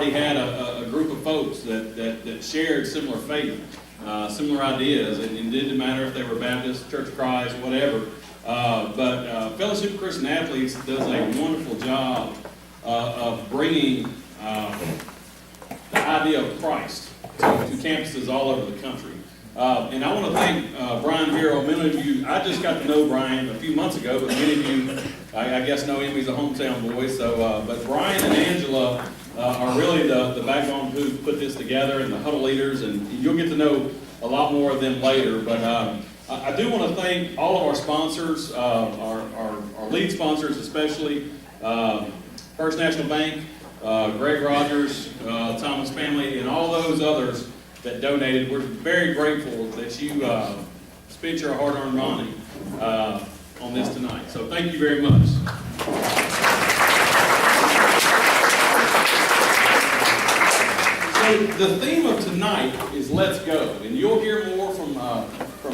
already had a group of folks that shared similar faith, similar ideas. It didn't matter if they were Baptist, Church of Christ, whatever. But Fellowship of Christian Athletes does a wonderful job of bringing the idea of Christ to campuses all over the country. And I want to thank Brian Harrell. Many of you, I just got to know Brian a few months ago, but many of you, I guess, know him. He's a hometown boy. So, but Brian and Angela are really the backbone who put this together, and the huddle leaders, and you'll get to know a lot more of them later. But I do want to thank all of our sponsors, our lead sponsors especially, First National Bank, Greg Rogers, Thomas Family, and all those others that donated. We're very grateful that you spent your hard-earned money on this tonight. So thank you very much. So the theme of tonight is Let's Go, and you'll hear more from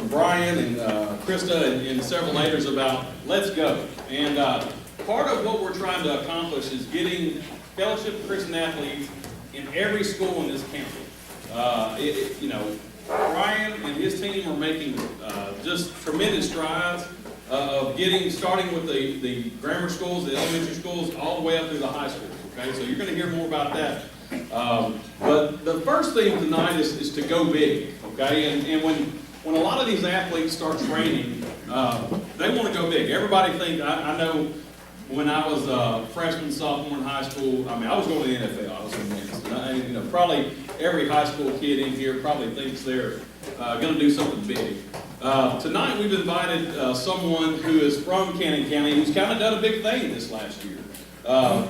Brian and Krista and several leaders about Let's Go. And part of what we're trying to accomplish is getting Fellowship of Christian Athletes in every school in this county. Brian and his team are making just tremendous strides of starting with the grammar schools, the elementary schools, all the way up through the high schools. Okay, so you're going to hear more about that. But the first theme tonight is to go big. Okay, and when a lot of these athletes start training, they want to go big. Everybody thinks, I know when I was a freshman, sophomore in high school, I was going to the NFL. I was convinced. And, probably every high school kid in here probably thinks they're going to do something big. Tonight we've invited someone who is from Cannon County who's kind of done a big thing this last year.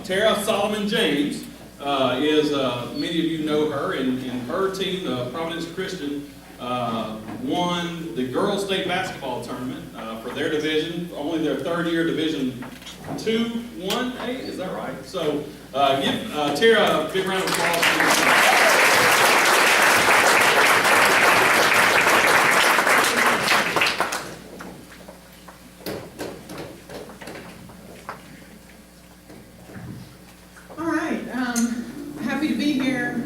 Tara Solomon James is, many of you know her, and her team, Providence Christian, won the girls' state basketball tournament for their division, only their third-year Division 2-1A, is that right? So give Tara a big round of applause. All right, happy to be here.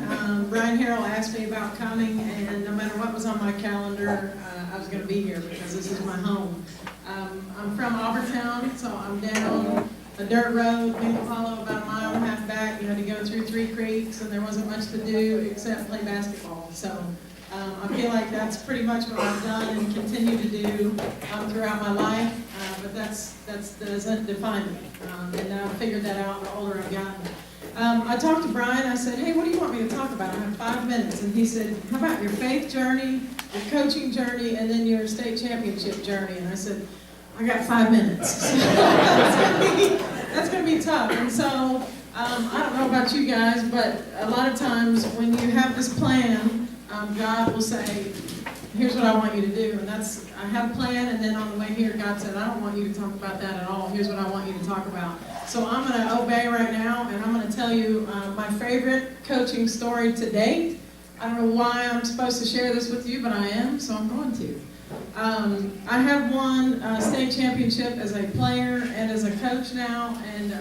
Brian Harrell asked me about coming, and no matter what was on my calendar, I was going to be here because this is my home. I'm from Auburn, so I'm down a dirt road, Maple Hollow, about a mile and a half back. You had to go through 3 creeks, and there wasn't much to do except play basketball. So I feel like that's pretty much what I've done and continue to do throughout my life. But that doesn't define me, and I've figured that out the older I've gotten. I talked to Brian. I said, hey, what do you want me to talk about? I have 5 minutes. And he said, how about your faith journey, your coaching journey, and then your state championship journey? And I said, I got 5 minutes. So that's going to be tough. And so I don't know about you guys, but a lot of times when you have this plan, God will say, here's what I want you to do. And I had a plan, and then on the way here, God said, I don't want you to talk about that at all. Here's what I want you to talk about. So I'm going to obey right now, and I'm going to tell you my favorite coaching story to date. I don't know why I'm supposed to share this with you, but I am, so I'm going to. I have won a state championship as a player and as a coach now, and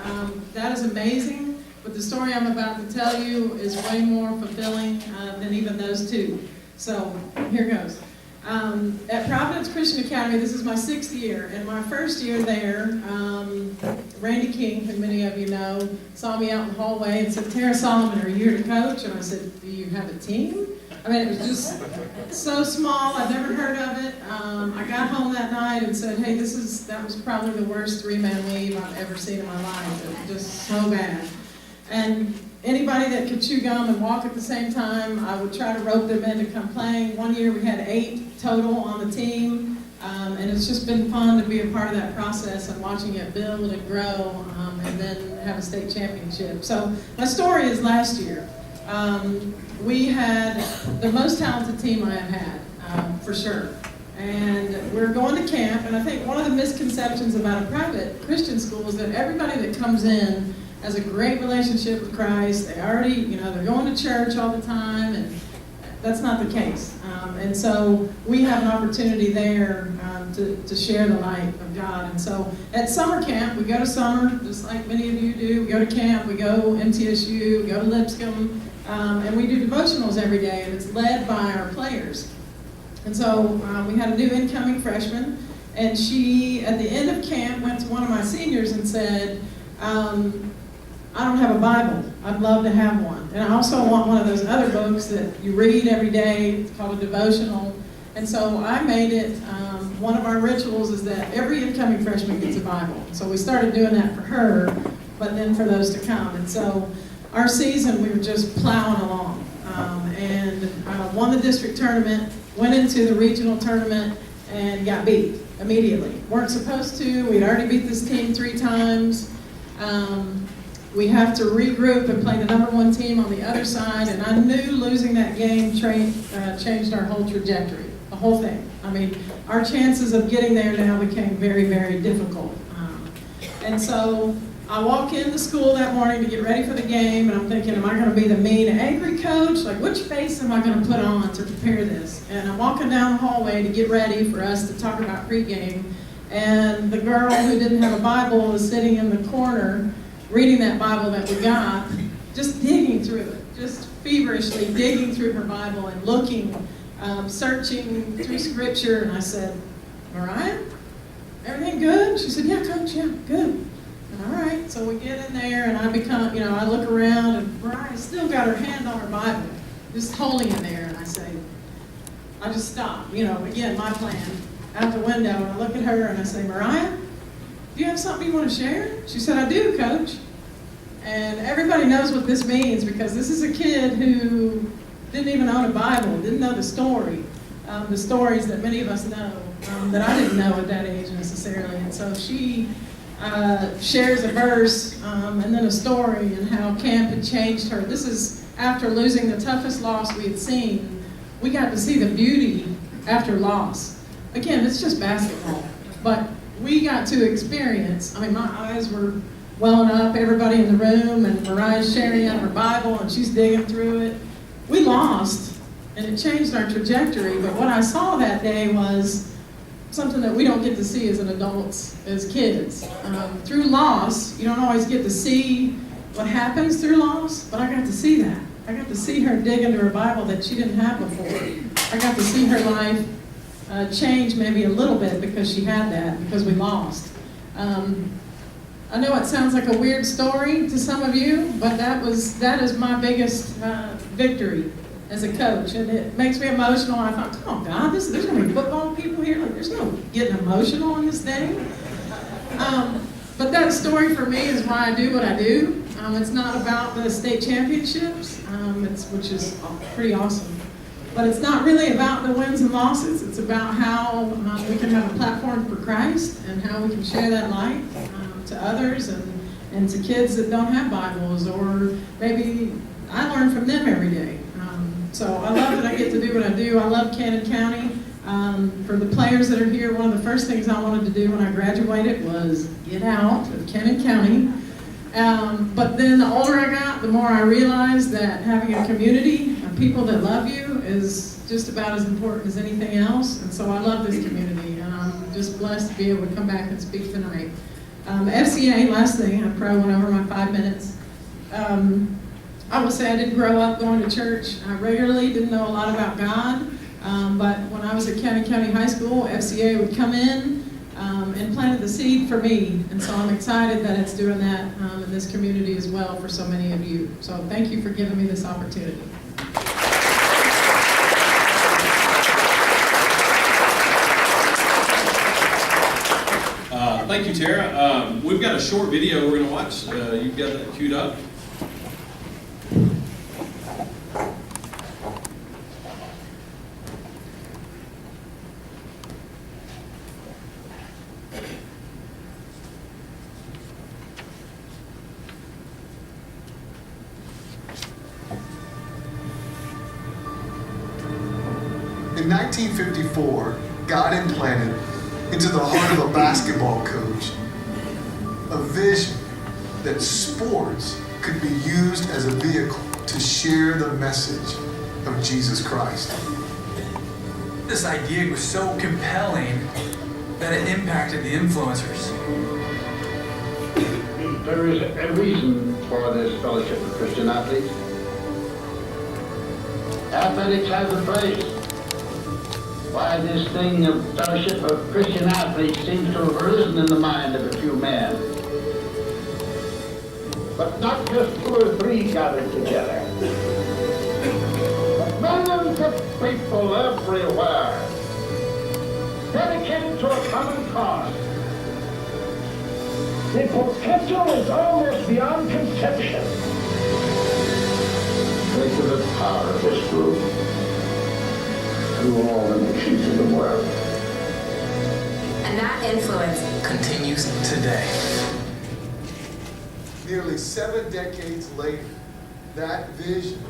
that is amazing. But the story I'm about to tell you is way more fulfilling than even those two. So here goes. At Providence Christian Academy, this is my 6th year, and my first year there, Randy King, who many of you know, saw me out in the hallway and said, Tara Solomon, are you here to coach? And I said, do you have a team? I mean, it was just so small, I'd never heard of it. I got home that night and said, hey, that was probably the worst 3-man league I've ever seen in my life. It was just so bad. And anybody that could chew gum and walk at the same time, I would try to rope them into come playing. One year we had 8 total on the team, and it's just been fun to be a part of that process and watching it build and grow, and then have a state championship. So my story is last year. We had the most talented team I have had, for sure. And we're going to camp, and I think one of the misconceptions about a private Christian school is that everybody that comes in has a great relationship with Christ. They already, they're going to church all the time, and that's not the case. And so we have an opportunity there to share the light of God. And so at summer camp, we go to summer, just like many of you do. We go to camp, we go MTSU, we go to Lipscomb, and we do devotionals every day, and it's led by our players. And so we had a new incoming freshman, and she, at the end of camp, went to one of my seniors and said, I don't have a Bible. I'd love to have one. And I also want one of those other books that you read every day. It's called a devotional. And so I made it, one of our rituals is that every incoming freshman gets a Bible. So we started doing that for her, but then for those to come. And so our season, we were just plowing along. And won the district tournament, went into the regional tournament, and got beat immediately. Weren't supposed to. We'd already beat this team 3 times. We have to regroup and play the #1 team on the other side, and I knew losing that game changed our whole trajectory, the whole thing. I mean, our chances of getting there now became very, very difficult. And so I walk into school that morning to get ready for the game, and I'm thinking, am I going to be the mean, angry coach? Like, which face am I going to put on to prepare this? And I'm walking down the hallway to get ready for us to talk about pregame, and the girl who didn't have a Bible was sitting in the corner reading that Bible that we got, just digging through it, just feverishly digging through her Bible and looking, searching through Scripture. And I said, Mariah, everything good? She said, yeah, Coach, yeah, good. All right, so we get in there, and I become, I look around, and Mariah's still got her hand on her Bible, just holding it there, and I say, I just stop, again, my plan, out the window, and I look at her, and I say, Mariah, do you have something you want to share? She said, I do, Coach. And everybody knows what this means, because this is a kid who didn't even own a Bible, didn't know the stories that many of us know, that I didn't know at that age necessarily. And so she shares a verse and then a story and how camp had changed her. This is after losing the toughest loss we had seen. We got to see the beauty after loss. Again, it's just basketball, but we got to experience, my eyes were welling up, everybody in the room, and Mariah's sharing out her Bible, and she's digging through it. We lost, and it changed our trajectory, but what I saw that day was something that we don't get to see as an adults, as kids. Through loss, you don't always get to see what happens through loss, but I got to see that. I got to see her dig into her Bible that she didn't have before. I got to see her life change maybe a little bit because she had that, because we lost. I know it sounds like a weird story to some of you, but that is my biggest victory as a coach, and it makes me emotional. I thought, come on, God, there's going to be football people here. Like, there's no getting emotional in this thing. But that story for me is why I do what I do. It's not about the state championships, which is pretty awesome. But it's not really about the wins and losses. It's about how we can have a platform for Christ and how we can share that light to others and to kids that don't have Bibles, or maybe I learn from them every day. So I love that I get to do what I do. I love Cannon County. For the players that are here, one of the first things I wanted to do when I graduated was get out of Cannon County. But then the older I got, the more I realized that having a community of people that love you is just about as important as anything else. And so I love this community, and I'm just blessed to be able to come back and speak tonight. FCA, last thing, I probably went over my 5 minutes. I will say I didn't grow up going to church. I regularly didn't know a lot about God, but when I was at Cannon County High School, FCA would come in and planted the seed for me. And so I'm excited that it's doing that in this community as well for so many of you. So thank you for giving me this opportunity. Thank you, Tara. We've got a short video we're going to watch. You've got that queued up. In 1954, God implanted into the heart of a basketball coach a vision that sports could be used as a vehicle to share the message of Jesus Christ. This idea was so compelling that it impacted the influencers. There is a reason for this Fellowship of Christian Athletes. Athletics has a place. Why this thing of Fellowship of Christian Athletes seems to have arisen in the mind of a few men. But not just 2 or 3 gathered together. But millions of people everywhere, dedicated to a common cause. The potential is almost beyond conception. Think of the power of this group through all the nations of the world. And that influence Continues today. Nearly 7 decades later, that vision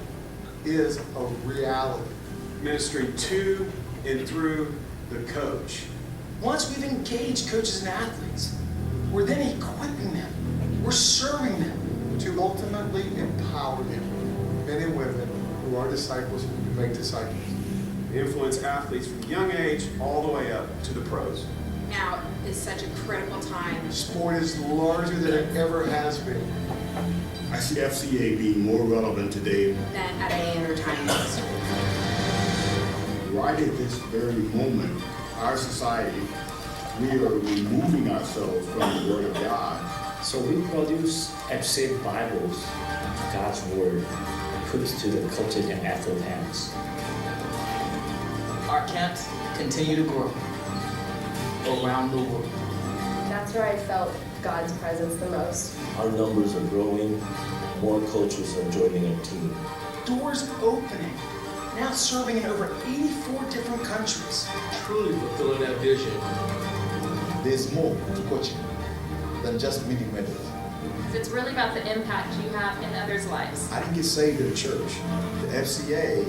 is a reality. Ministry to and through the coach. Once we've engaged coaches and athletes, we're then equipping them. We're serving them. To ultimately empower them, men and women who are disciples, who make disciples. Influence athletes from young age all the way up to the pros. now is such a critical time. Sport is larger than it ever has been. I see FCA being more relevant today. Than at any other time in history. Right at this very moment, our society, we are removing ourselves from the Word of God. So we produce FCA Bibles, God's Word, put it to the coaches and athlete hands. Our camps continue to grow around the world. That's where I felt God's presence the most. Our numbers are growing, more coaches are joining our team. Doors opening. Now serving in over 84 different countries. Truly fulfilling that vision. There's more to coaching than just meeting medals. It's really about the impact you have in others' lives. I didn't get saved in the church. The FCA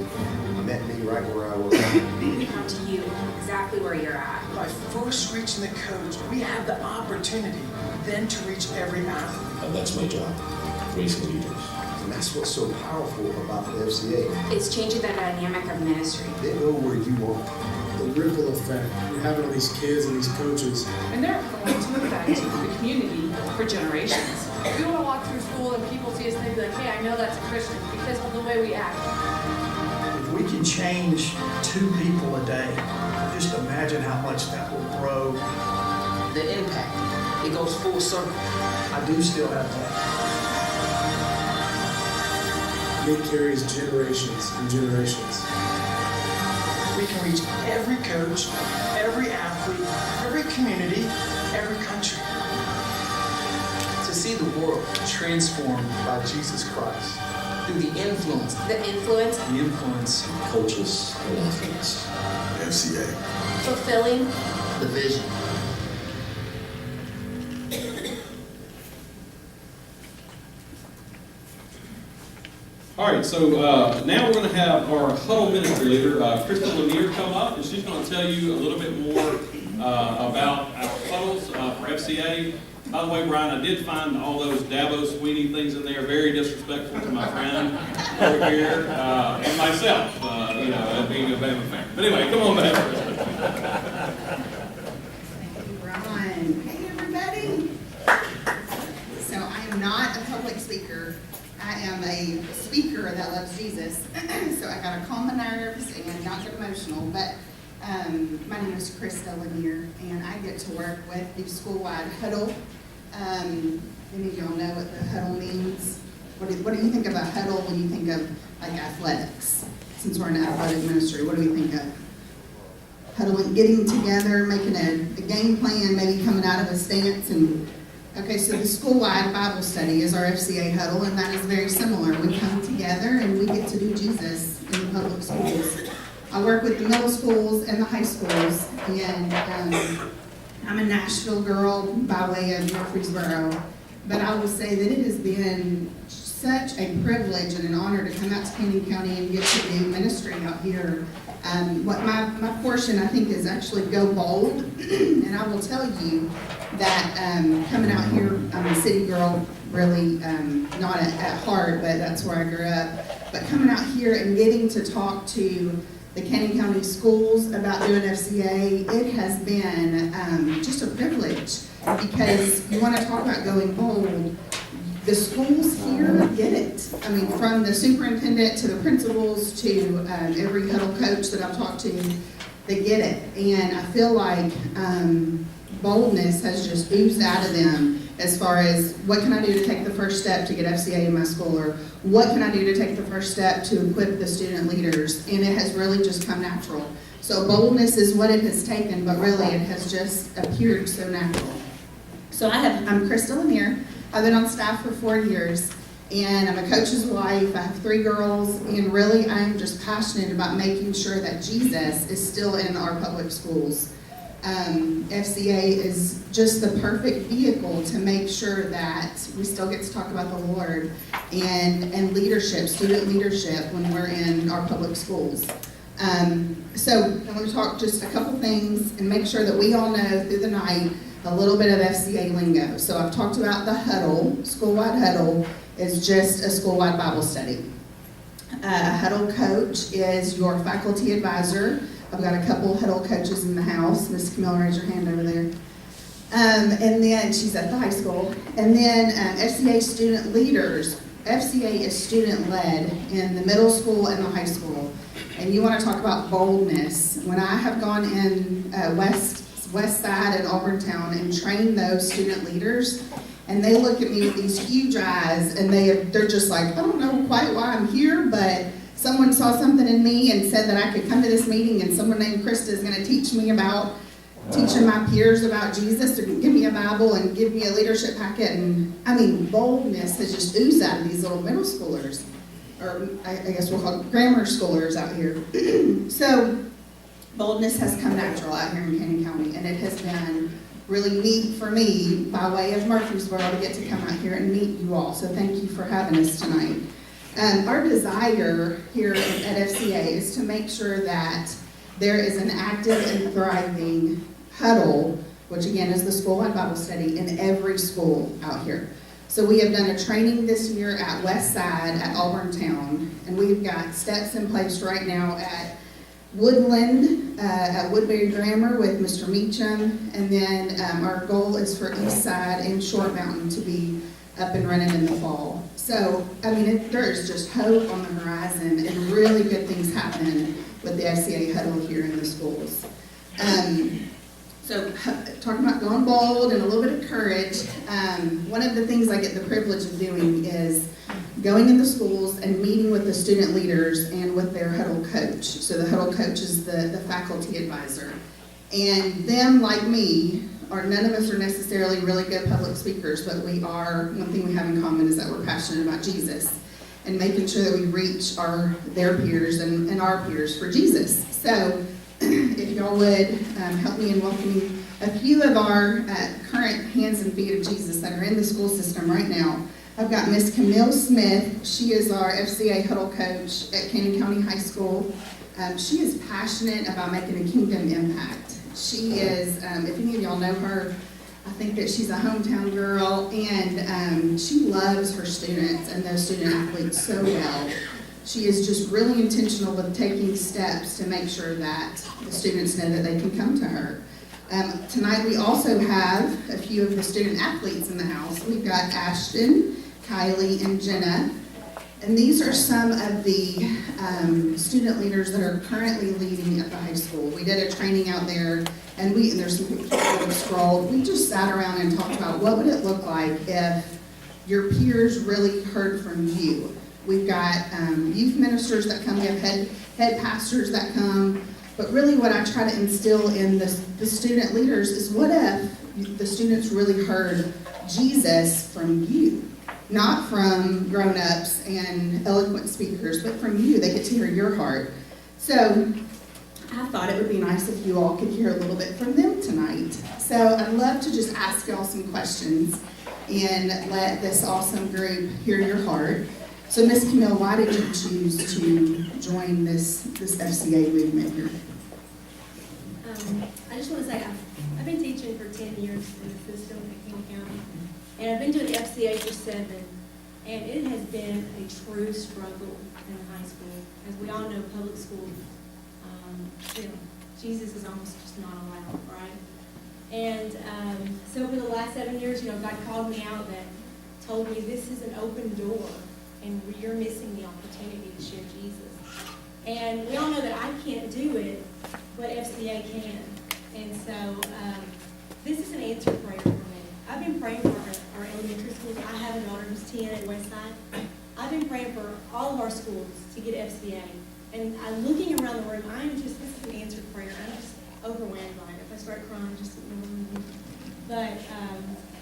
met me right where I was. We come to you exactly where you're at. By first reaching the coach, we have the opportunity then to reach every athlete. And that's my job, raising leaders. And that's what's so powerful about the FCA. It's changing the dynamic of ministry. They know where you are. The ripple effect you're having on these kids and these coaches. And they're going to affect the community for generations. We want to walk through school and people see us and they be like, hey, I know that's a Christian because of the way we act. If we can change 2 people a day, just imagine how much that will grow. The impact, it goes full circle. I do still have that. It carries generations and generations. We can reach every coach, every athlete, every community, every country. To see the world transformed By Jesus Christ. through the influence The influence, Coaches and athletes. FCA. fulfilling the vision. All right, so now we're going to have our huddle ministry leader, Crystal Lanier, come up, and she's going to tell you a little bit more about our huddles for FCA. By the way, Brian, I did find all those Dabo Sweeney things in there very disrespectful to my friend over here and myself, you know, as being a Bama fan. But anyway, come on back. Thank you, Brian. Hey, everybody. So I am not a public speaker. I am a speaker that loves Jesus. So I gotta calm the nerves and not get emotional. But my name is Krista Lanier, and I get to work with the school-wide huddle. Many of y'all know what the huddle means. What do you think of a huddle when you think of like athletics? Since we're in athletic ministry, what do we think of? Huddling, getting together, making a game plan, maybe coming out of a stance. And okay, so the school-wide Bible study is our FCA huddle, and that is very similar. We come together and we get to do Jesus in the public schools. I work with the middle schools and the high schools, and I'm a Nashville girl by way of Murfreesboro, but I will say that it has been such a privilege and an honor to come out to Canyon County and get to do ministry out here. What my portion, I think, is actually go bold, and I will tell you that coming out here, I'm a city girl, really not at heart, but that's where I grew up. But coming out here and getting to talk to the Canyon County schools about doing FCA. It has been just a privilege, because you want to talk about going bold. The schools here get it. I mean, from the superintendent to the principals to every huddle coach that I've talked to, they get it. And I feel like boldness has just oozed out of them as far as what can I do to take the first step to get FCA in my school, or what can I do to take the first step to equip the student leaders, and it has really just come natural. So boldness is what it has taken, but really it has just appeared so natural. So I'm Krista Lanier. I've been on staff for 4 years, and I'm a coach's wife. I have 3 girls, and really I'm just passionate about making sure that Jesus is still in our public schools. FCA is just the perfect vehicle to make sure that we still get to talk about the Lord and leadership, student leadership, when we're in our public schools. So I'm going to talk just a couple things and make sure that we all know through the night a little bit of FCA lingo. So I've talked about the huddle. School-wide huddle is just a school-wide Bible study. A huddle coach is your faculty advisor. I've got a couple huddle coaches in the house. Miss Camille, raise your hand over there. And then she's at the high school. And then FCA student leaders. FCA is student-led in the middle school and the high school. And you want to talk about boldness. When I have gone in West Side and Auburntown and trained those student leaders, and they look at me with these huge eyes, and they're just like, I don't know quite why I'm here, but someone saw something in me and said that I could come to this meeting, and someone named Krista is going to teach me about teaching my peers about Jesus, or give me a Bible and give me a leadership packet. And I mean, boldness has just oozed out of these little middle schoolers, or I guess we'll call them grammar schoolers out here. So boldness has come natural out here in Canyon County, and it has been really neat for me by way of Murfreesboro to get to come out here and meet you all. So thank you for having us tonight. Our desire here at FCA is to make sure that there is an active and thriving huddle, which again is the school-wide Bible study, in every school out here. So we have done a training this year at West Side at Auburntown, and we've got steps in place right now at Woodland, at Woodbury Grammar with Mr. Meacham, and then our goal is for East Side and Short Mountain to be up and running in the fall. So, I mean, there's just hope on the horizon and really good things happening with the FCA huddle here in the schools. So, talking about going bold and a little bit of courage, one of the things I get the privilege of doing is going in the schools and meeting with the student leaders and with their huddle coach. So the huddle coach is the faculty advisor. And them, like me, none of us are necessarily really good public speakers, but one thing we have in common is that we're passionate about Jesus and making sure that we reach their peers and our peers for Jesus. So if y'all would help me in welcoming a few of our current hands and feet of Jesus that are in the school system right now. I've got Miss Camille Smith. She is our FCA huddle coach at Canyon County High School. She is passionate about making a kingdom impact. She is, if any of y'all know her, I think that she's a hometown girl, and she loves her students and those student athletes so well. She is just really intentional with taking steps to make sure that the students know that they can come to her. Tonight we also have a few of the student athletes in the house. We've got Ashton, Kylie, and Jenna. And these are some of the student leaders that are currently leading at the high school. We did a training out there, and there's some pictures that have scrolled. We just sat around and talked about what would it look like if your peers really heard from you. We've got youth ministers that come, we have head pastors that come, but really what I try to instill in the student leaders is what if the students really heard Jesus from you? Not from grown-ups and eloquent speakers, but from you. They get to hear your heart. So I thought it would be nice if you all could hear a little bit from them tonight. So I'd love to just ask y'all some questions and let this awesome group hear your heart. So Miss Camille, why did you choose to join this FCA movement here? I just want to say I've been teaching for 10 years in the system at Canyon County. And I've been doing the FCA for 7, and it has been a true struggle in high school. As we all know, public school you know, Jesus is almost just not allowed, right? And so for the last 7 years, you know, God called me out that told me this is an open door and you're missing the opportunity to share Jesus. And we all know that I can't do it, but FCA can. And so this is an answered prayer for me. I've been praying for our elementary schools. I have a daughter who's 10 at Westside. I've been praying for all of our schools to get FCA. And I'm looking around the room, this is an answered prayer. I'm just overwhelmed by it. If I start crying, just ignore me. But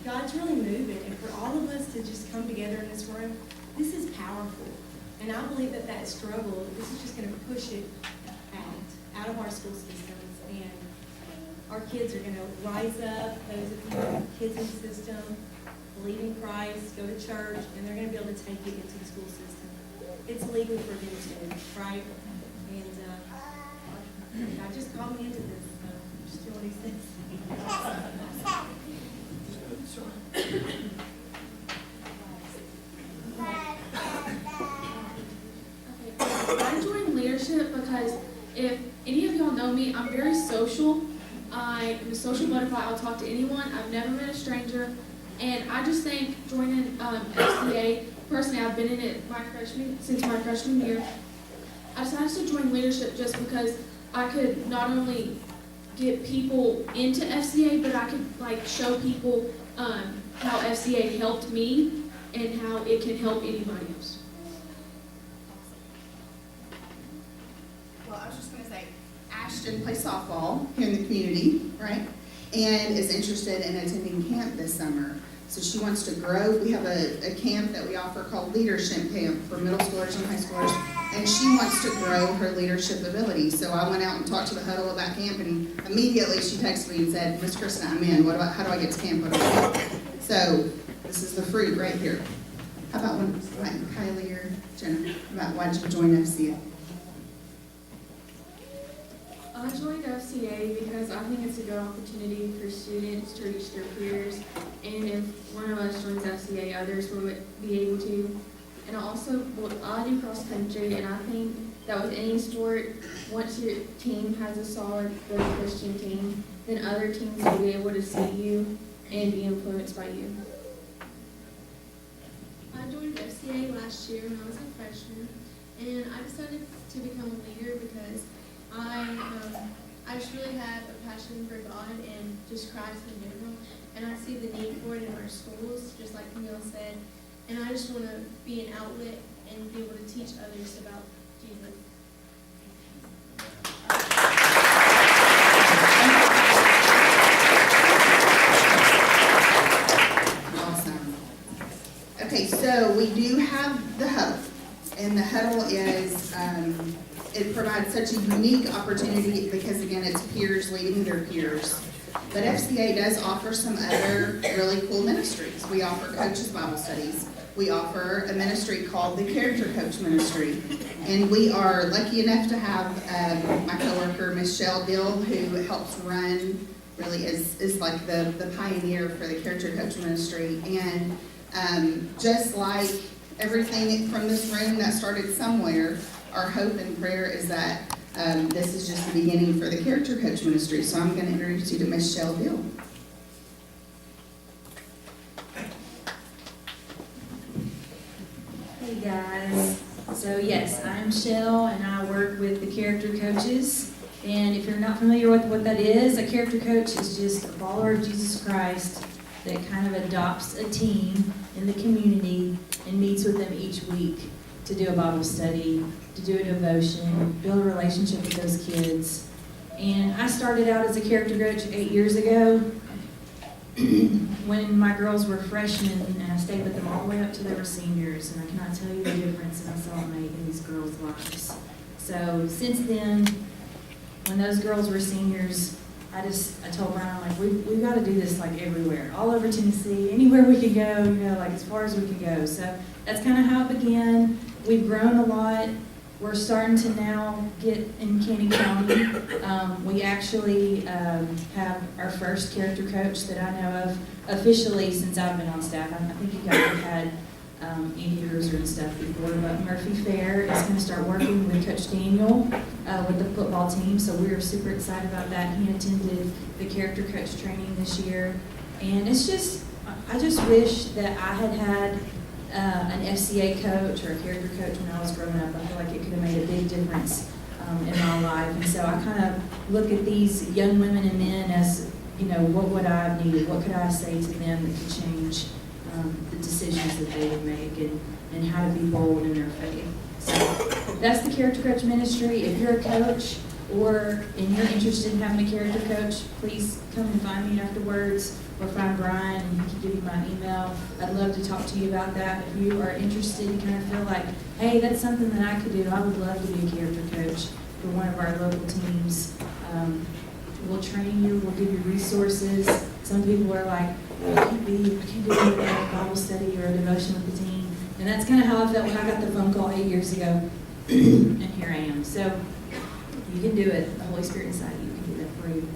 God's really moving. And for all of us to just come together in this room, this is powerful. And I believe that struggle, this is just going to push it out of our school systems. And our kids are going to rise up, those of you who have kids in the system, believe in Christ, go to church, and they're going to be able to take it into the school system. It's legal for them to, right? And God just called me into this, so just do what He says. I joined leadership because if any of y'all know me, I'm very social. I am a social butterfly. I'll talk to anyone. I've never met a stranger. And I just think joining FCA, personally, I've been in it since my freshman year. I decided to join leadership just because I could not only get people into FCA, but I could show people how FCA helped me and how it can help anybody else. Well, I was just going to say, Ashton plays softball here in the community, right? And is interested in attending camp this summer. So she wants to grow. We have a camp that we offer called Leadership Camp for middle schoolers and high schoolers. And she wants to grow her leadership ability. So I went out and talked to the huddle about camp, and immediately she texted me and said, Miss Kristen, I'm in. How do I get to camp? What do I do? So this is the fruit right here. How about one like Kylie or Jenna? Why did you join FCA? I joined FCA because I think it's a good opportunity for students to reach their peers, and if one of us joins FCA, others will be able to. And I do cross country, and I think that with any sport, once your team has a solid, good Christian team, then other teams will be able to see you and be influenced by you. I joined FCA last year when I was a freshman, and I decided to become a leader because I just really have a passion for God and just Christ in general, and I see the need for it in our schools, just like Camille said, and I just want to be an outlet and be able to teach others about Jesus. Awesome. Okay, so we do have the huddle, and the huddle is, it provides such a unique opportunity because, again, it's peers leading their peers. But FCA does offer some other really cool ministries. We offer coaches Bible studies. We offer a ministry called the Character Coach Ministry. And we are lucky enough to have my coworker, Michelle Dill, who helps run, really is like the pioneer for the Character Coach Ministry. And just like everything from this room that started somewhere, our hope and prayer is that this is just the beginning for the Character Coach Ministry. So I'm going to introduce you to Michelle Dill. Hey guys, so yes, I'm Shell and I work with the Character Coaches. And if you're not familiar with what that is, a character coach is just a follower of Jesus Christ that kind of adopts a team in the community and meets with them each week to do a Bible study, to do a devotion, build a relationship with those kids. And I started out as a character coach 8 years ago when my girls were freshmen, and I stayed with them all the way up to they were seniors, and I cannot tell you the difference that I saw it make in these girls' lives. So since then, when those girls were seniors, I told Brian, I'm like, we've got to do this like everywhere, all over Tennessee, anywhere we can go, like as far as we can go. So that's kind of how it began. We've grown a lot. We're starting to now get in Canyon County. We actually have our first character coach that I know of officially since I've been on staff. I think you guys have had Andy Rooser and stuff before, but Murphy Fair is going to start working with Coach Daniel with the football team, so we're super excited about that. He attended the character coach training this year, and it's just, I just wish that I had had an FCA coach or a character coach when I was growing up. I feel like it could have made a big difference in my life, and so I kind of look at these young women and men as, you know, what would I have needed? What could I say to them that could change the decisions that they would make, and how to be bold in their faith. So that's the Character Coach Ministry. If you're a coach and you're interested in having a character coach, please come and find me afterwards, or find Brian and he can give you my email. I'd love to talk to you about that. If you are interested, you kind of feel like, hey, that's something that I could do, I would love to be a character coach for one of our local teams. We'll train you, we'll give you resources. Some people are like, I can't do a Bible study or a devotion with the team. And that's kind of how I felt when I got the phone call 8 years ago. And here I am. So you can do it. The Holy Spirit inside you can do that for you.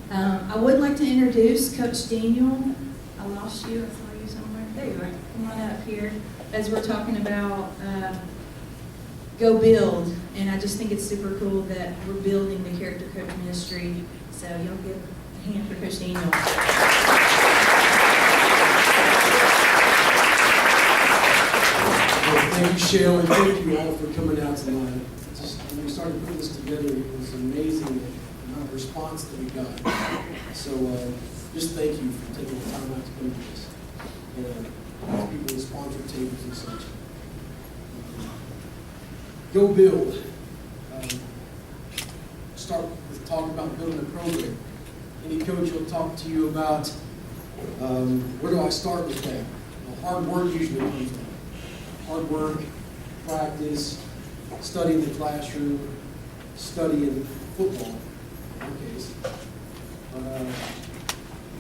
I would like to introduce Coach Daniel. I lost you. I saw you somewhere. There you are. Come on up here. As we're talking about Go Build. And I just think it's super cool that we're building the Character Coach Ministry. So you'll give a hand for Coach Daniel. Thank you, Shell, and thank you all for coming out tonight. Just, when we started putting this together, it was amazing the amount of response that we got. So just thank you for taking the time out to come to this. And people that sponsor tables and such. Go Build. Start with talking about building a program. Any coach will talk to you about where do I start with that? Well, hard work usually comes down. Hard work, practice, study in the classroom, study in football, in our case. But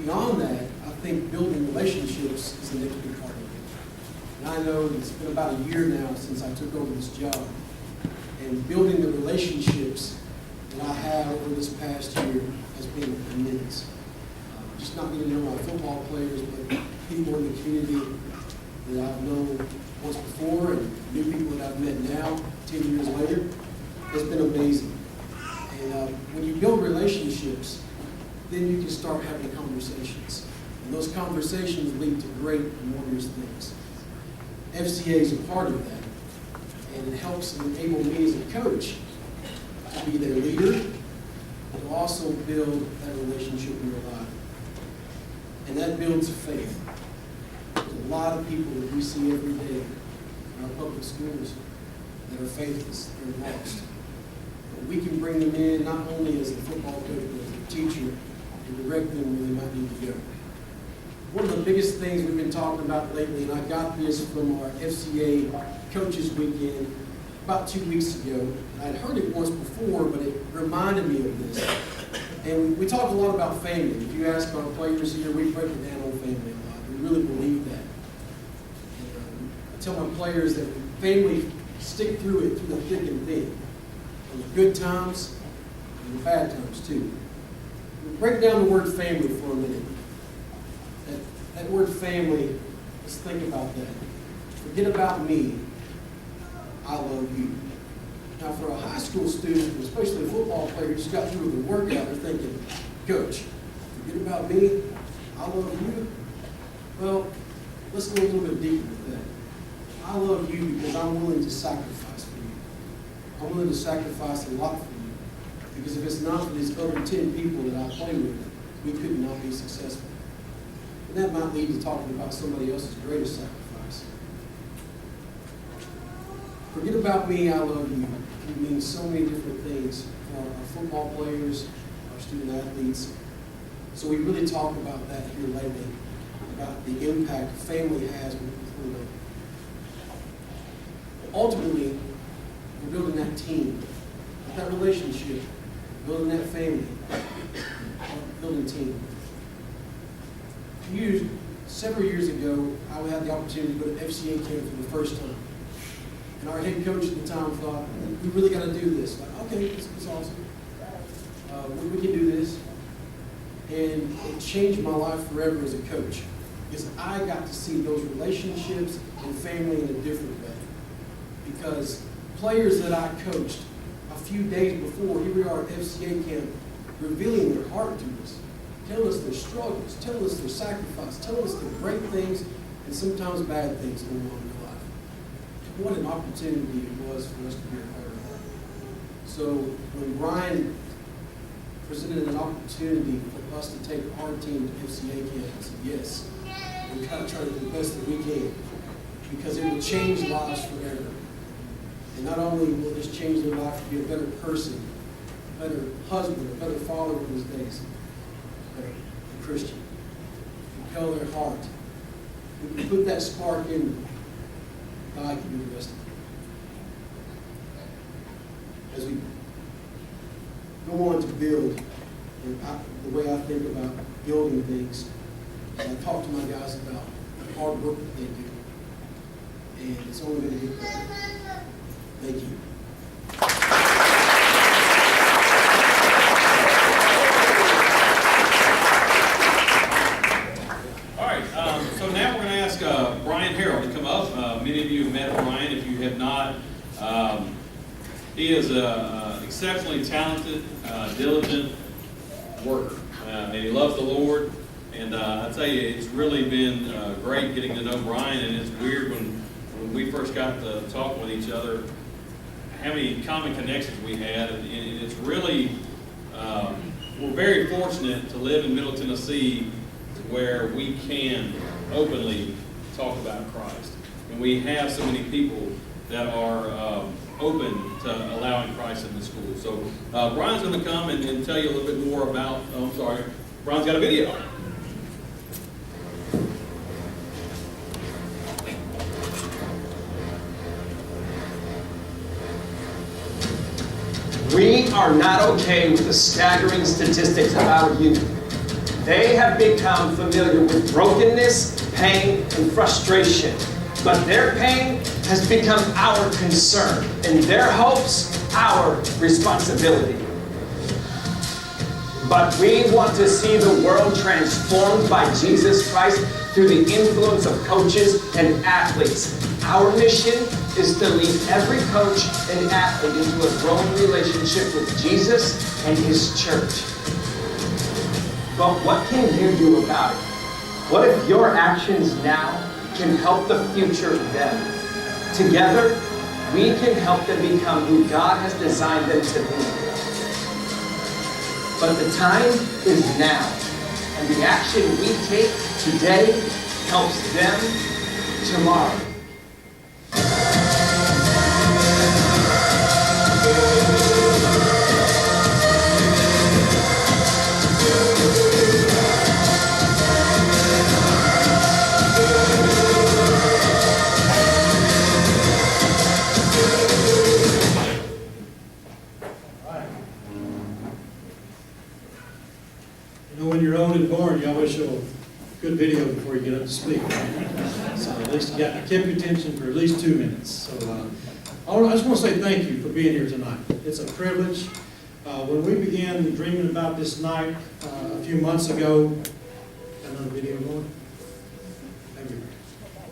beyond that, I think building relationships is the next big part of it. And I know it's been about a year now since I took over this job. And building the relationships that I have over this past year has been immense. Just not getting to know my football players, but people in the community that I've known once before and new people that I've met now, 10 years later. It's been amazing. And when you build relationships, then you can start having conversations. And those conversations lead to great and wondrous things. FCA is a part of that. And it helps enable me as a coach to be their leader, but to also build that relationship in their life. And that builds faith. There's a lot of people that we see every day in our public schools that are faithless, they're lost. But we can bring them in not only as a football coach, but as a teacher, to direct them where they might need to go. One of the biggest things we've been talking about lately, and I got this from our FCA Coaches Weekend about 2 weeks ago. I'd heard it once before, but it reminded me of this. And we talk a lot about family. If you ask our players here, we break it down on family a lot. We really believe that. And, I tell my players that family stick through it, through the thick and thin. In the good times and the bad times too. We'll break down the word family for a minute. That word family, let's think about that. Forget about me. I love you. Now, for a high school student, especially a football player, just got through the workout, they're thinking, Coach, forget about me. I love you. Well, let's go a little bit deeper with that. I love you because I'm willing to sacrifice for you. I'm willing to sacrifice a lot for you. Because if it's not for these other 10 people that I play with, we could not be successful. And that might lead to talking about somebody else's greatest sacrifice. Forget about me, I love you. It means so many different things for our football players, our student athletes. So we really talk about that here lately, about the impact family has with them. Ultimately, we're building that team, that relationship, building that family, building a team. Several years ago, I had the opportunity to go to FCA camp for the first time. And our head coach at the time thought, we really got to do this. Like, okay, this is awesome. We can do this. And it changed my life forever as a coach. because I got to see those relationships and family in a different way. Because players that I coached a few days before, here we are at FCA camp, revealing their heart to us, telling us their struggles, telling us their sacrifice, telling us the great things and sometimes bad things going on in their life. What an opportunity it was for us to be a part of that. So when Brian presented an opportunity for us to take our team to FCA camp, I said, yes, we got to try to do the best that we can, because it will change lives forever. And not only will this change their life to be a better person, a better husband, a better father in these days, but a Christian. Compel their heart. We can put that spark in them. God can do the rest of it. As we go on to build, and the way I think about building things, I talk to my guys about the hard work that they do. And it's only going to get better. Thank you. All right, so now we're going to ask Brian Harrell to come up. Many of you have met Brian. If you have not, he is an exceptionally talented, diligent worker, and he loves the Lord. And I tell you, it's really been great getting to know Brian, and it's weird when we first got to talk with each other, how many common connections we had, and it's really, we're very fortunate to live in Middle Tennessee where we can openly talk about Christ. And we have so many people that are open to allowing Christ in the school. So Brian's going to come and tell you a little bit more about, Brian's got a video. We are not okay with the staggering statistics about youth. They have become familiar with brokenness, pain, and frustration. But their pain has become our concern, and their hopes, our responsibility. But we want to see the world transformed by Jesus Christ through the influence of coaches and athletes. Our mission is to lead every coach and athlete into a growing relationship with Jesus and His church. But what can you do about it? What if your actions now can help the future of them? Together, we can help them become who God has designed them to be. But the time is now, and the action we take today helps them tomorrow. When you're old and bored, you always show a good video before you get up to speak, right? So at least you kept your attention for at least 2 minutes. So I just want to say thank you for being here tonight. It's a privilege. When we began dreaming about this night a few months ago, got another video going? Maybe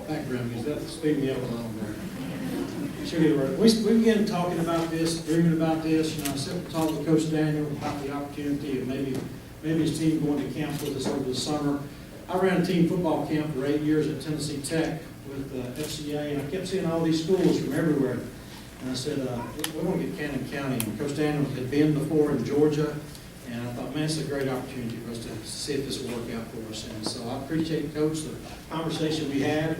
background music, that's speeding me up along there. Should be right. We began talking about this, dreaming about this. I sat and talked with Coach Daniel about the opportunity of maybe his team going to camp with us over the summer. I ran a team football camp for 8 years at Tennessee Tech with FCA, and I kept seeing all these schools from everywhere. And I said, we want to get Cannon County. And Coach Daniel had been before in Georgia, and I thought, man, it's a great opportunity for us to see if this will work out for us. And so I appreciate, Coach, the conversation we had.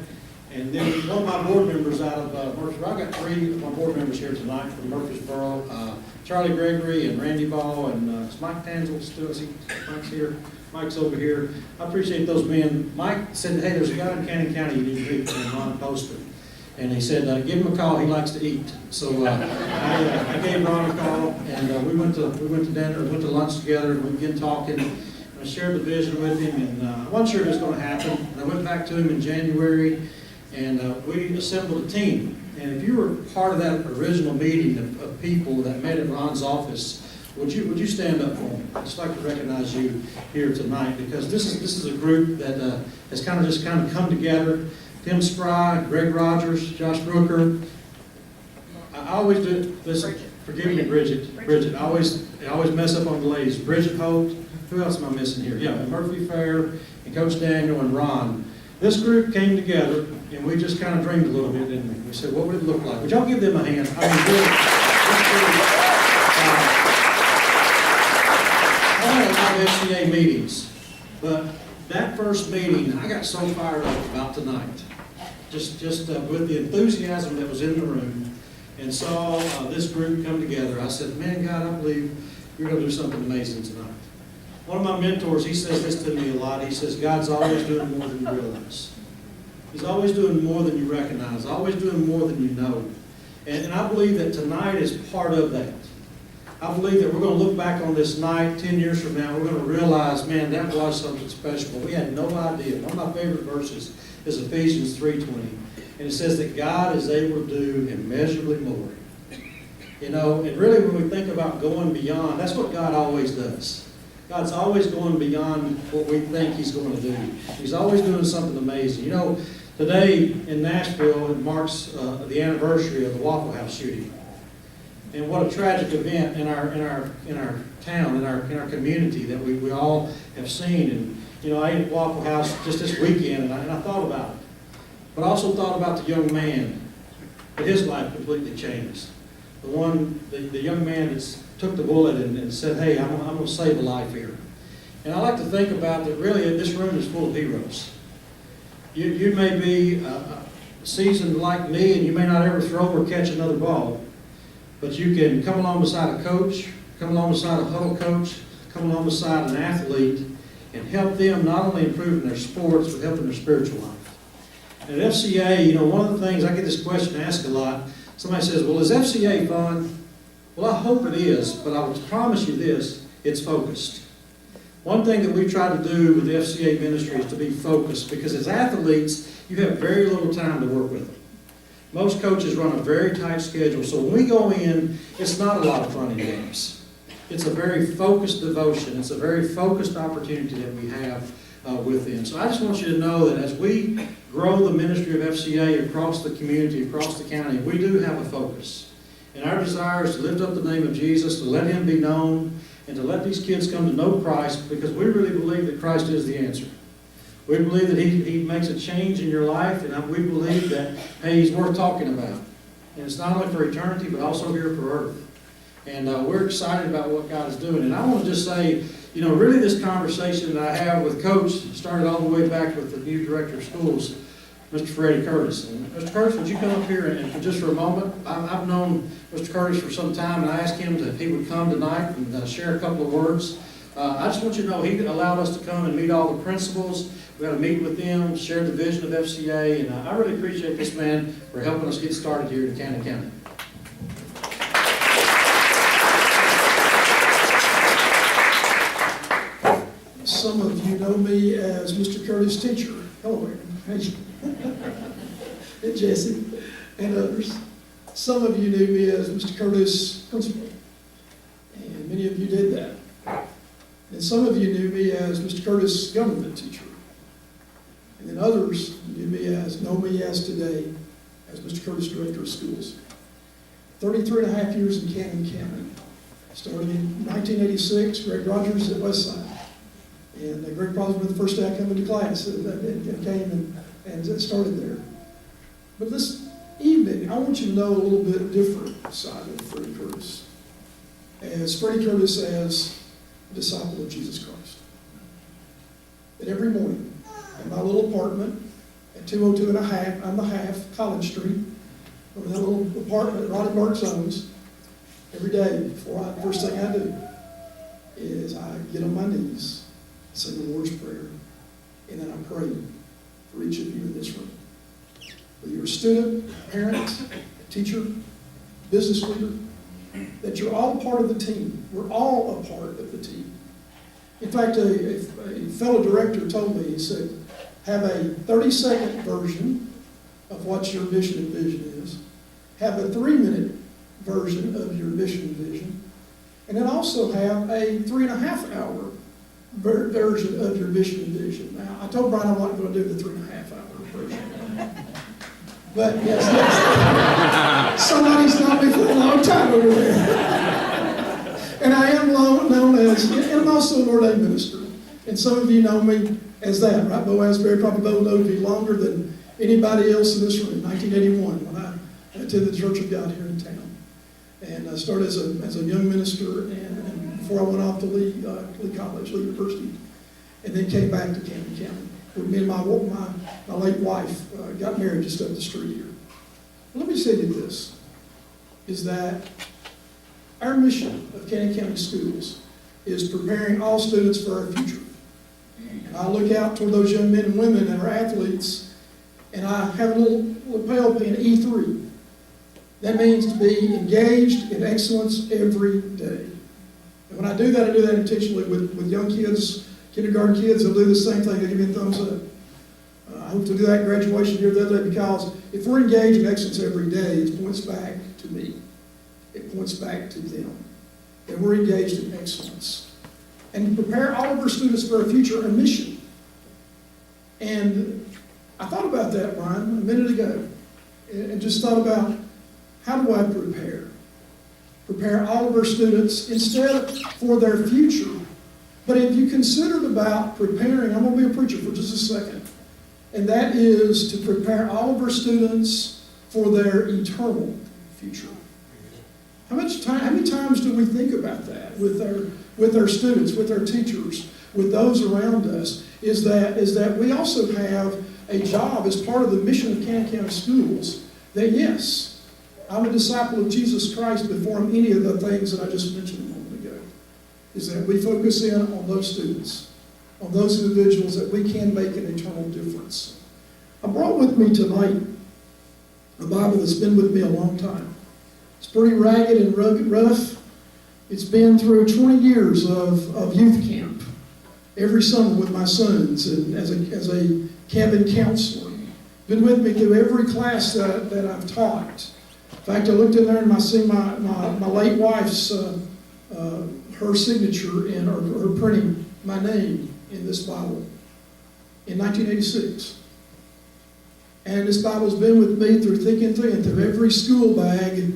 And then one of my board members out of Murfreesboro, I've got 3 of my board members here tonight from Murfreesboro, Charlie Gregory and Randy Ball, and is Mike Tanzel still? Is he? Mike's here. Mike's over here. I appreciate those men. Mike said, hey, there's a guy in Cannon County you need to meet, named Ron Poston. And he said, give him a call. He likes to eat. So I gave Ron a call, and we went to dinner, went to lunch together, and we began talking. And I shared the vision with him, and I wasn't sure it was going to happen. And I went back to him in January, and we assembled a team. And if you were part of that original meeting of people that met at Ron's office, Would you stand up for me? I'd just like to recognize you here tonight, because this is a group that has kind of come together. Tim Spry, Greg Rogers, Josh Brooker. I always do, listen, forgive me, Bridget, I always mess up on the ladies. Bridget Holt, who else am I missing here? Yeah, Murphy Fair, and Coach Daniel and Ron. This group came together, and we just kind of dreamed a little bit, didn't we? We said, what would it look like? Would y'all give them a hand? I mean, really, I don't have FCA meetings, but that first meeting, I got so fired up about tonight. Just with the enthusiasm that was in the room, and saw this group come together, I said, man, God, I believe you're going to do something amazing tonight. One of my mentors, he says this to me a lot. He says, God's always doing more than you realize. He's always doing more than you recognize, always doing more than you know. And I believe that tonight is part of that. I believe that we're going to look back on this night 10 years from now, we're going to realize, man, that was something special, but we had no idea. One of my favorite verses is Ephesians 3:20. And it says that God is able to do immeasurably more. You know, and really when we think about going beyond, that's what God always does. God's always going beyond what we think He's going to do. He's always doing something amazing. You know, today in Nashville, it marks the anniversary of the Waffle House shooting. And what a tragic event in our town, in our community that we all have seen. And you know, I ate at Waffle House just this weekend, and I thought about it. But I also thought about the young man that his life completely changed. The young man that took the bullet and said, hey, I'm going to save a life here. And I like to think about that really this room is full of heroes. You may be seasoned like me, and you may not ever throw or catch another ball, but you can come along beside a coach, come along beside a huddle coach, come along beside an athlete, and help them not only improve in their sports, but help in their spiritual life. And at FCA, you know, one of the things, I get this question asked a lot. Somebody says, well, is FCA fun? Well, I hope it is, but I will promise you this, it's focused. One thing that we try to do with the FCA ministry is to be focused, because as athletes, you have very little time to work with them. Most coaches run a very tight schedule, so when we go in, it's not a lot of fun and games. It's a very focused devotion. It's a very focused opportunity that we have with them. So I just want you to know that as we grow the ministry of FCA across the community, across the county, we do have a focus. And our desire is to lift up the name of Jesus, to let Him be known, and to let these kids come to know Christ, because we really believe that Christ is the answer. We believe that He makes a change in your life, and we believe that, hey, He's worth talking about. And it's not only for eternity, but also here for earth. And we're excited about what God is doing. And I want to just say, you know, really this conversation that I have with Coach started all the way back with the new director of schools, Mr. Freddie Curtis. And Mr. Curtis, would you come up here and for just for a moment? I've known Mr. Curtis for some time, and I asked him if he would come tonight and share a couple of words. I just want you to know he allowed us to come and meet all the principals. We had a meeting with them, share the vision of FCA, and I really appreciate this man for helping us get started here in Cannon County. Some of you know me as Mr. Curtis' teacher. Hello, Aaron. And Jesse and others. Some of you knew me as Mr. Curtis' principal. And many of you did that. And some of you knew me as Mr. Curtis' government teacher. And then others know me as today as Mr. Curtis' director of schools. 33 and a half years in Cannon County. Starting in 1986, Greg Rogers at Westside. And Greg probably was the first day I come into class and came and started there. But this evening, I want you to know a little bit different side of Freddie Curtis. As Freddie Curtis as a disciple of Jesus Christ. And every morning, in my little apartment at 202 and a half College Street, over that little apartment Ronnie Marks owns, every day the first thing I do is I get on my knees, say the Lord's Prayer, and then I pray for each of you in this room. Whether you're a student, a parent, a teacher, business leader, that you're all part of the team. We're all a part of the team. In fact, a fellow director told me, he said, have a 30-second version of what your mission and vision is, have a 3-minute version of your mission and vision, and then also have a 3.5-hour version of your mission and vision. Now, I told Brian I'm not going to do the 3.5-hour version. But yes, somebody's known me for a long time over there. And I am known as, and I'm also an ordained minister. And some of you know me as that, right? Boaz Berry probably knows me longer than anybody else in this room. 1981, when I attended the Church of God here in town. And I started as a young minister, and before I went off to Lee College, Lee University, and then came back to Camden County. With me and my late wife got married just up the street here. Let me say to you this, is that our mission of Camden County Schools is preparing all students for our future. And I look out toward those young men and women that are athletes, and I have a little lapel pin, E3. That means to be engaged in excellence every day. And when I do that intentionally with young kids, kindergarten kids. They'll do the same thing. They give me a thumbs up. I hope to do that at graduation here the other day, because if we're engaged in excellence every day, it points back to me. It points back to them. And we're engaged in excellence. And prepare all of our students for a future, a mission. And I thought about that, Brian, a minute ago. And just thought about, how do I prepare? Prepare all of our students instead for their future. But if you considered about preparing, I'm going to be a preacher for just a second, and that is to prepare all of our students for their eternal future. How many times do we think about that with our students, with our teachers, with those around us? Is that we also have a job as part of the mission of Camden County Schools that, yes, I'm a disciple of Jesus Christ before I'm any of the things that I just mentioned a moment ago. Is that we focus in on those students, on those individuals that we can make an eternal difference. I brought with me tonight a Bible that's been with me a long time. It's pretty ragged and rugged, rough. It's been through 20 years of youth camp every summer with my sons and as a cabin counselor. Been with me through every class that I've taught. In fact, I looked in there and I see my late wife's her signature in her printing my name in this Bible in 1986. And this Bible's been with me through thick and thin, through every school bag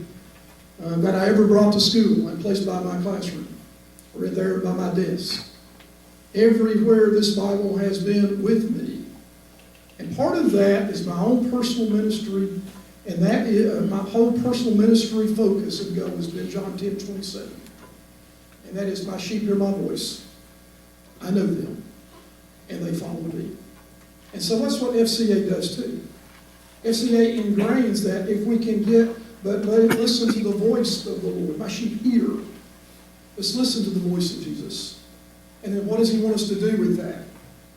that I ever brought to school and placed by my classroom or in there by my desk. Everywhere this Bible has been with me. And part of that is my own personal ministry, and that is my whole personal ministry focus and goal has been John 10:27. And that is, my sheep hear my voice. I know them, and they follow me. And so that's what FCA does too. FCA ingrains that if we can listen to the voice of the Lord. My sheep hear. Let's listen to the voice of Jesus. And then what does he want us to do with that?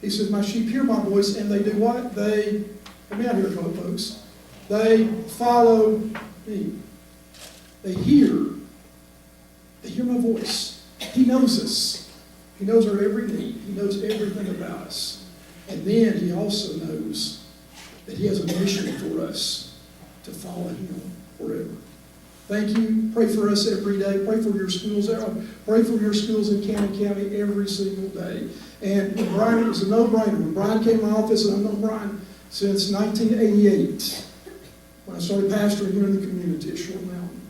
He says, my sheep hear my voice, and they do what? They, come out here, folks. They follow me. They hear. They hear my voice. He knows us. He knows our every need. He knows everything about us. And then he also knows that he has a mission for us to follow him forever. Thank you. Pray for us every day. Pray for your schools. Pray for your schools in Camden County every single day. And Brian, it was a no-brainer. When Brian came to my office, and I've known Brian since 1988, when I started pastoring here in the community at Short Mountain.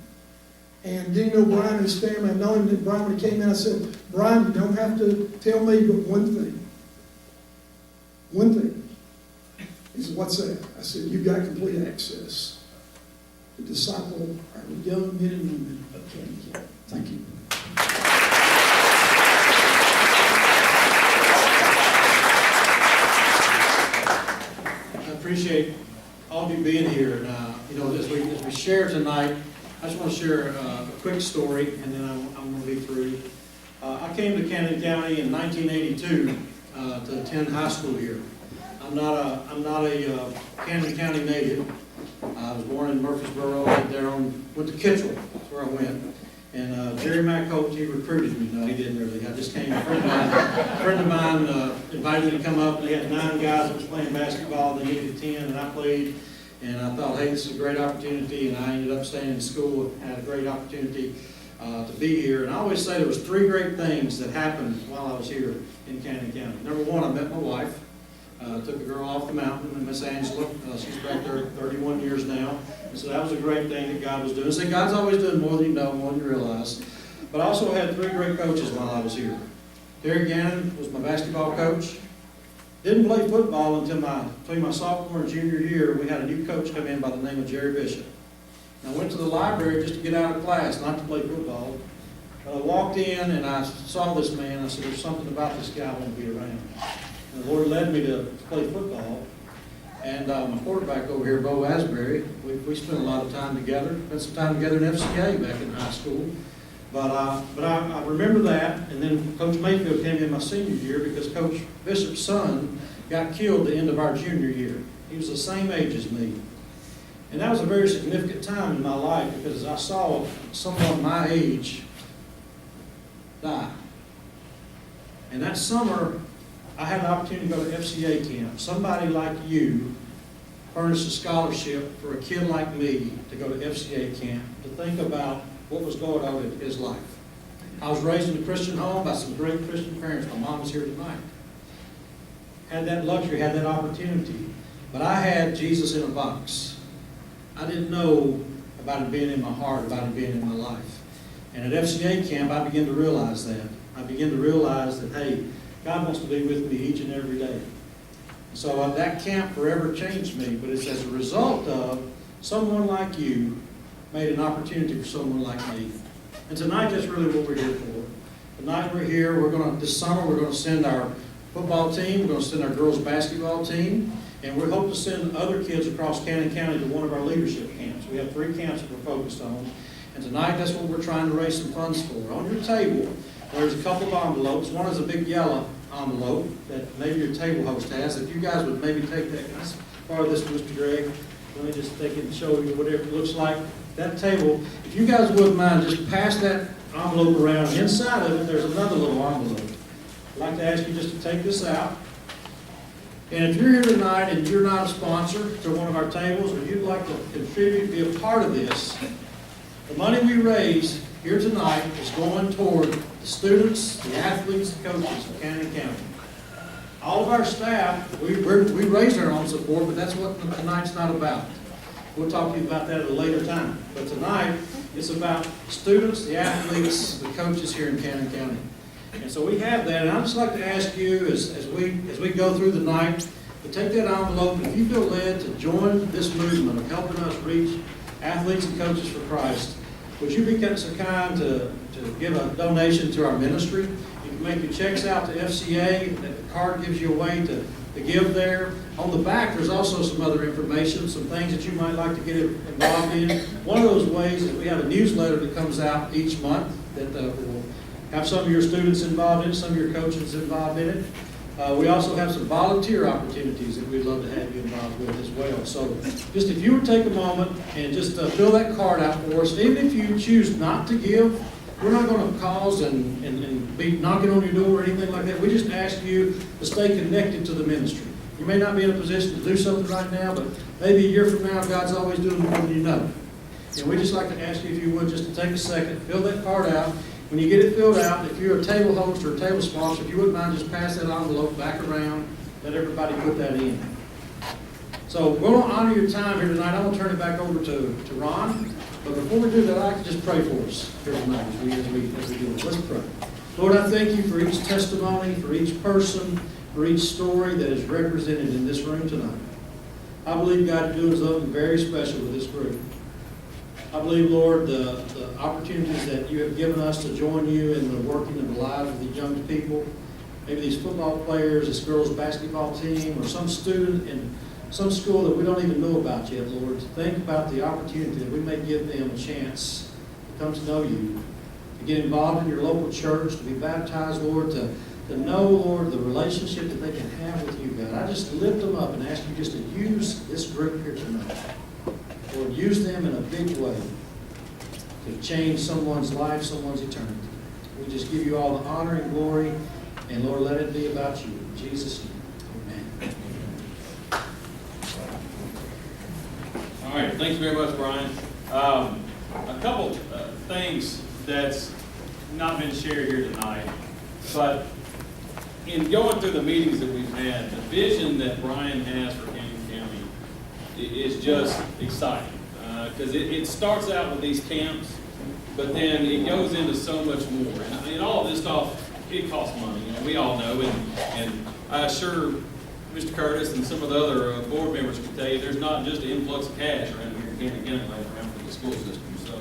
And didn't know Brian and his family. I've known him. And Brian, when he came in, I said, Brian, you don't have to tell me but one thing. One thing. He said, what's that? I said, you've got complete access to disciple our young men and women of Camden County. Thank you. I appreciate all of you being here. And, as we share tonight, I just want to share a quick story, and then I'm going to be through. I came to Camden County in 1982 to attend high school here. I'm not a Camden County native. I was born in Murfreesboro. Went to Kitchell. That's where I went. And Jerry McCoach, he recruited me. No, he didn't really. I just came. A friend of mine invited me to come up. And they had 9 guys that was playing basketball. They needed 10, and I played. And I thought, hey, this is a great opportunity. And I ended up staying in school. Had a great opportunity. to be here. And I always say there was 3 great things that happened while I was here in Cannon County. Number one, I met my wife. Took a girl off the mountain, Miss Angela. She's back there 31 years now. And so that was a great thing that God was doing. So God's always doing more than you know, more than you realize. But I also had 3 great coaches while I was here. Terry Gannon was my basketball coach. Didn't play football until between my sophomore and junior year. We had a new coach come in by the name of Jerry Bishop. And I went to the library just to get out of class, not to play football. I walked in and I saw this man. I said, there's something about this guy I want to be around. And the Lord led me to play football. And my quarterback over here, Bo Asbury, we spent a lot of time together. Spent some time together in FCA back in high school. But I remember that, and then Coach Mayfield came in my senior year because Coach Bishop's son got killed the end of our junior year. He was the same age as me. And that was a very significant time in my life because I saw someone my age die. And that summer, I had an opportunity to go to FCA camp. Somebody like you furnished a scholarship for a kid like me to go to FCA camp to think about what was going on in his life. I was raised in a Christian home by some great Christian parents. My mom is here tonight. Had that luxury, had that opportunity. But I had Jesus in a box. I didn't know about it being in my heart, about it being in my life. And at FCA camp, I began to realize that. I began to realize that, hey, God wants to be with me each and every day. So that camp forever changed me, but it's as a result of someone like you made an opportunity for someone like me. And tonight, that's really what we're here for. Tonight we're here, this summer we're going to send our football team, we're going to send our girls basketball team, and we hope to send other kids across Cannon County to one of our leadership camps. We have 3 camps that we're focused on. And tonight, that's what we're trying to raise some funds for. On your table, there's a couple of envelopes. One is a big yellow envelope that maybe your table host has. If you guys would maybe take that, can I borrow this, Mr. Gregg? Let me just take it and show you whatever it looks like. That table, if you guys wouldn't mind, just pass that envelope around. Inside of it, there's another little envelope. I'd like to ask you just to take this out. And if you're here tonight and you're not a sponsor to one of our tables, or you'd like to contribute, be a part of this, the money we raise here tonight is going toward the students, the athletes, the coaches of Cannon County. All of our staff, we raise our own support, but that's what tonight's not about. We'll talk to you about that at a later time. But tonight, it's about students, the athletes, the coaches here in Cannon County. And so we have that, and I'd just like to ask you, as we go through the night, to take that envelope, and if you feel led to join this movement of helping us reach athletes and coaches for Christ, would you be so kind to give a donation to our ministry? You can make your checks out to FCA. The card gives you a way to give there. On the back, there's also some other information, some things that you might like to get involved in. One of those ways is we have a newsletter that comes out each month that will have some of your students involved in it, some of your coaches involved in it. We also have some volunteer opportunities that we'd love to have you involved with as well. So just if you would take a moment and just fill that card out for us, even if you choose not to give, we're not going to cause and be knocking on your door or anything like that. We just ask you to stay connected to the ministry. You may not be in a position to do something right now, but maybe a year from now, God's always doing more than you know. And we just like to ask you, if you would, just to take a second, fill that card out. When you get it filled out, if you're a table host or a table sponsor, if you wouldn't mind, just pass that envelope back around, let everybody put that in. So we're going to honor your time here tonight. I'm going to turn it back over to Ron. But before we do that, I'd like to just pray for us here tonight as we do it. Let's pray. Lord, I thank you for each testimony, for each person, for each story that is represented in this room tonight. I believe God is doing something very special with this group. I believe, Lord, the opportunities that you have given us to join you in the working of the lives of these young people, maybe these football players, this girls' basketball team, or some student in some school that we don't even know about yet, Lord, to think about the opportunity that we may give them a chance to come to know you, to get involved in your local church, to be baptized, Lord, to know, Lord, the relationship that they can have with you, God. I just lift them up and ask you just to use this group here tonight. Lord, use them in a big way to change someone's life, someone's eternity. We just give you all the honor and glory, and Lord, let it be about you. In Jesus' name, amen. All right, thanks very much, Brian. A couple things that's not been shared here tonight, but in going through the meetings that we've had, the vision that Brian has for Canyon County is just exciting. Because it starts out with these camps, but then it goes into so much more. And all of this stuff, it costs money, we all know. And I assure Mr. Curtis and some of the other board members can tell you, there's not just an influx of cash around here in Canyon County right around for the school system. So,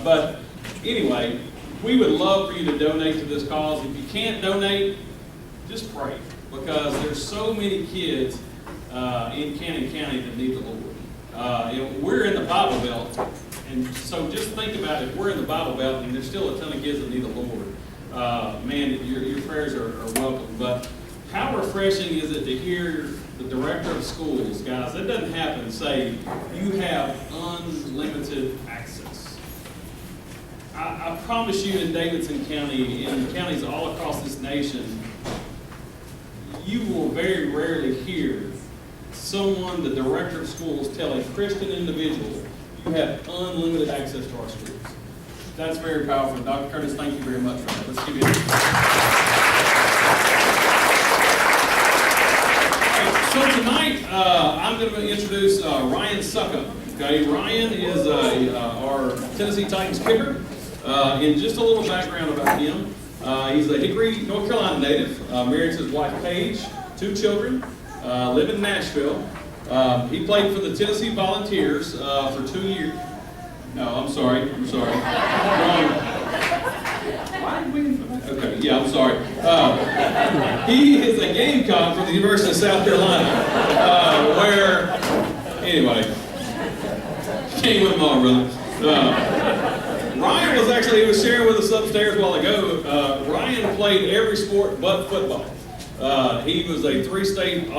but anyway, we would love for you to donate to this cause. If you can't donate, just pray, because there's so many kids in Canyon County that need the Lord. We're in the Bible Belt, and so just think about it. We're in the Bible Belt, and there's still a ton of kids that need the Lord. Man, your prayers are welcome. But how refreshing is it to hear the director of schools, guys, that doesn't happen, say, you have unlimited access. I promise you, in Davidson County, in counties all across this nation, you will very rarely hear someone, the director of schools, tell a Christian individual, you have unlimited access to our schools. That's very powerful. Dr. Curtis, thank you very much for that. Let's give you So tonight, I'm going to introduce Ryan Suckup. Okay, Ryan is our Tennessee Titans kicker. And just a little background about him. He's a Hickory, North Carolina native, married to his wife Paige, 2 children, live in Nashville. He played for the Tennessee Volunteers for 2 years. No, I'm sorry. Okay, yeah, I'm sorry. He is a Gamecock for the University of South Carolina, anyway, came with them all, brother. Ryan he was sharing with us upstairs a while ago. Ryan played every sport but football. He was a three-time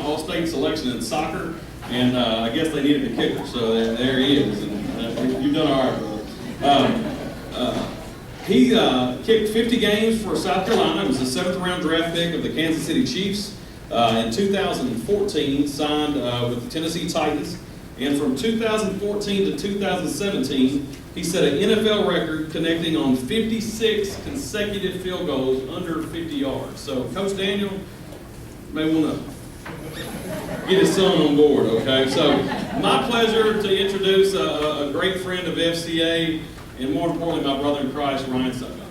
All-State selection in soccer, and I guess they needed a kicker, so there he is. And you've done all right, brother. He kicked 50 games for South Carolina. He was the 7th-round draft pick of the Kansas City Chiefs. In 2014, signed with the Tennessee Titans. And from 2014 to 2017, he set an NFL record connecting on 56 consecutive field goals under 50 yards. So Coach Daniel may want to get his son on board, okay? So my pleasure to introduce a great friend of FCA, and more importantly, my brother in Christ, Ryan Suckup.